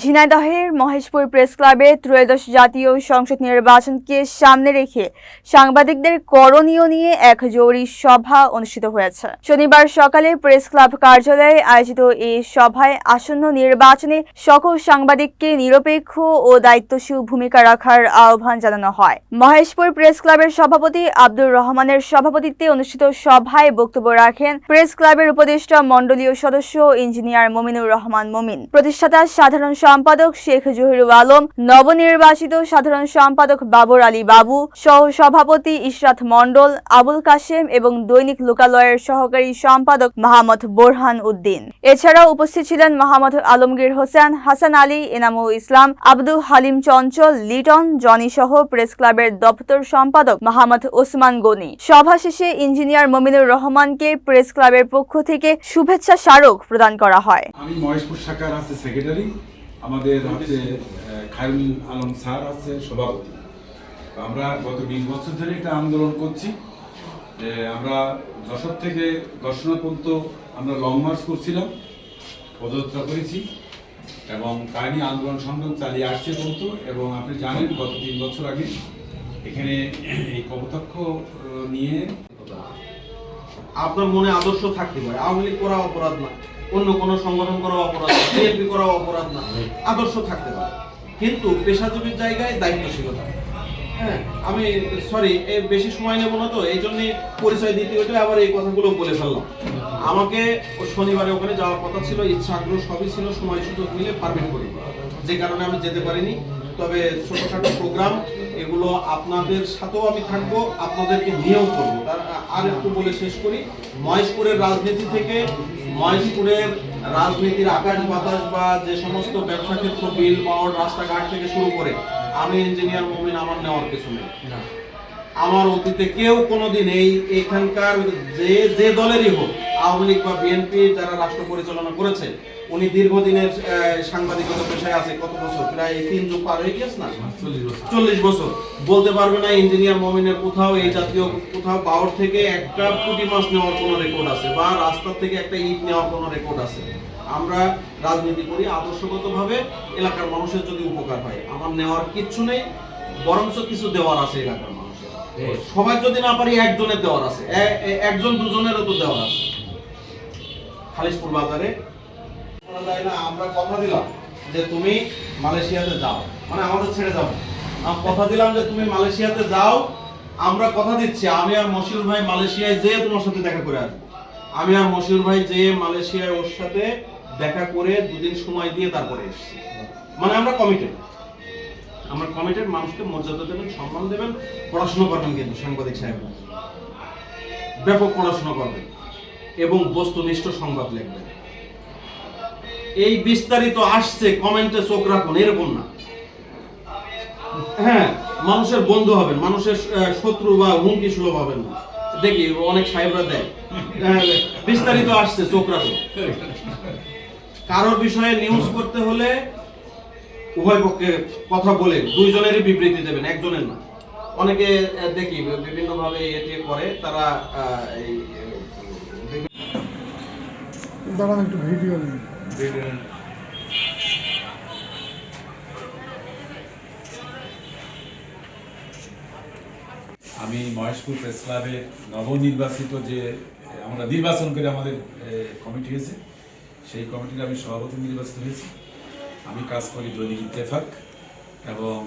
ঝিনাইদহের মহেশপুর প্রেস ক্লাবে ত্রয়োদশ জাতীয় সংসদ নির্বাচনকে সামনে রেখে সাংবাদিকদের করণীয় নিয়ে এক জরুরি সভা অনুষ্ঠিত হয়েছে। শনিবার সকালে প্রেস ক্লাব কার্যালয়ে আয়োজিত এই সভায় আসন্ন নির্বাচনে সকল সাংবাদিককে নিরপেক্ষ ও দায়িত্বশীল ভূমিকা রাখার আহ্বান জানানো হয়। মহেশপুর প্রেস ক্লাবের সভাপতি আব্দুর রহমানের সভাপতিত্বে অনুষ্ঠিত সভায় বক্তব্য রাখেন প্রেস ক্লাবের উপদেষ্টা মণ্ডলীয় সদস্য ইঞ্জিনিয়ার মমিনুর রহমান মমিন, প্রতিষ্ঠাতা সাধারণ সম্পাদক শেখ জহিরুল আলম, নবনির্বাচিত সাধারণ সম্পাদক বাবর আলী বাবু, সহ সভাপতি ইশরাত মণ্ডল, আবুল কাশেম এবং দৈনিক লোকালয়ের সহকারী সম্পাদক মোহাম্মদ বোরহান উদ্দিন। এছাড়াও উপস্থিত ছিলেন মোহাম্মদ আলমগীর হোসেন, হাসান আলী, এনামুল ইসলাম, আব্দুল হালিম চঞ্চল, লিটন, জনি সহ প্রেস ক্লাবের দপ্তর সম্পাদক মোহাম্মদ ওসমান গনি। সভা শেষে ইঞ্জিনিয়ার মমিনুর রহমানকে প্রেস ক্লাবের পক্ষ থেকে শুভেচ্ছা স্মারক প্রদান করা হয়। আমি মহেশপুর শাখার আছে সেক্রেটারি, আমাদের হচ্ছে খায়রুল আলম স্যার আছে সভাপতি। আমরা গত 20 বছর ধরে একটা আন্দোলন করছি যে আমরা যশোর থেকে দর্শনা পর্যন্ত আমরা লং মার্চ করছিলাম, পদযাত্রা করেছি এবং কাহিনী আন্দোলন সংগ্রাম চালিয়ে আসছে পর্যন্ত। এবং আপনি জানেন গত 3 বছর আগে এখানে এই কপোতাক্ষ নিয়ে আপনার মনে আদর্শ থাকতে পারে। আওয়ামী লীগ করা অপরাধ না, অন্য কোনো সংগঠন করা অপরাধ না, বিএনপি করা অপরাধ না, আদর্শ থাকতে পারে, কিন্তু পেশাজীবীর জায়গায় দায়িত্বশীলতা। হ্যাঁ, আমি সরি বেশি সময় নেব না, তো এই জন্যই পরিচয় দিতে হইতে আবার এই কথাগুলো বলে ফেললাম। আমাকে শনিবারে ওখানে যাওয়ার কথা ছিল, ইচ্ছা আগ্রহ সবই ছিল, সময় সুযোগ মিলে পারমিট করি, যে কারণে আমি যেতে পারিনি। তবে ছোটখাটো প্রোগ্রাম এগুলো আপনাদের সাথেও আমি থাকবো, আপনাদেরকে নিয়েও করবো। আর একটু বলে শেষ করি, মহেশপুরের রাজনীতি থেকে, মহেশপুরের রাজনীতির আকাশ বাতাস বা যে সমস্ত ব্যবসা ক্ষেত্র, বিল পাওয়ার, রাস্তাঘাট থেকে শুরু করে আমি ইঞ্জিনিয়ার মমিন, আমার নেওয়ার কিছু নেই। আমার অতীতে কেউ কোনোদিন এখানকার যে দলেরই হোক, আওয়ামী লীগ বা বিএনপি যারা রাষ্ট্র পরিচালনা করেছে, উনি দীর্ঘদিনের সাংবাদিকতা পেশায় আছে। কত বছর? প্রায় 3 যুগ পার হয়ে গেছে না, 40 বছর। বলতে পারবে না ইঞ্জিনিয়ার মমিনের কোথাও এই জাতীয় কোথাও পাওয়ার থেকে একটা পুঁটি মাছ নেওয়ার কোনো রেকর্ড আছে, বা রাস্তা থেকে একটা ইট নেওয়ার কোনো রেকর্ড আছে। আমরা রাজনীতি করি আদর্শগতভাবে, এলাকার মানুষের যদি উপকার হয়। আমার নেওয়ার কিচ্ছু নেই, বরঞ্চ কিছু দেওয়ার আছে এলাকার মানুষের। সবাই যদি না পারি, একজনের দেওয়ার আছে, একজন দুজনেরও তো দেওয়ার আছে। খালিশপুর বাজারে আমরা কথা দিলাম যে তুমি মালয়েশিয়াতে যাও, মানে আমাদের ছেড়ে যাও। আমরা কথা দিলাম যে তুমি মালয়েশিয়াতে যাও, আমরা কথা দিচ্ছি আমি আর মশিউর ভাই মালয়েশিয়ায় যেয়ে তোমার সাথে দেখা করে আসবো। আমি আর মশিউর ভাই যেয়ে মালয়েশিয়ায় ওর সাথে দেখা করে 2 দিন সময় দিয়ে তারপরে এসেছি। মানে আমরা কমিটেড, মানুষকে মর্যাদা দেবেন, সম্মান দেবেন, পড়াশোনা করবেন, কিন্তু সাংবাদিক সাহেব ব্যাপক পড়াশোনা করবেন এবং বস্তুনিষ্ঠ সংবাদ লিখবেন। এই বিস্তারিত আসছে, কমেন্টে চোখ রাখুন, এরকম না। হ্যাঁ, মানুষের বন্ধু হবেন, মানুষের শত্রু বা হুমকি সুলভ হবেন না। দেখি অনেক সাহেবরা দেয়, বিস্তারিত আসছে, চোখ রাখুন। কারোর বিষয়ে নিউজ করতে হলে উভয় পক্ষে কথা বলে 2 জনেরই বিবৃতি দেবেন, একজনের না। অনেকে দেখি বিভিন্ন ভাবে এটি করে, তারা একটু ভিডিও আমি মহেশপুর প্রেস ক্লাবের নবনির্বাচিত যে আমরা নির্বাচন করে আমাদের কমিটি হয়েছে, সেই কমিটির আমি সভাপতি নির্বাচিত হয়েছি। আমি কাজ করি দৈনিক ইত্তেফাক এবং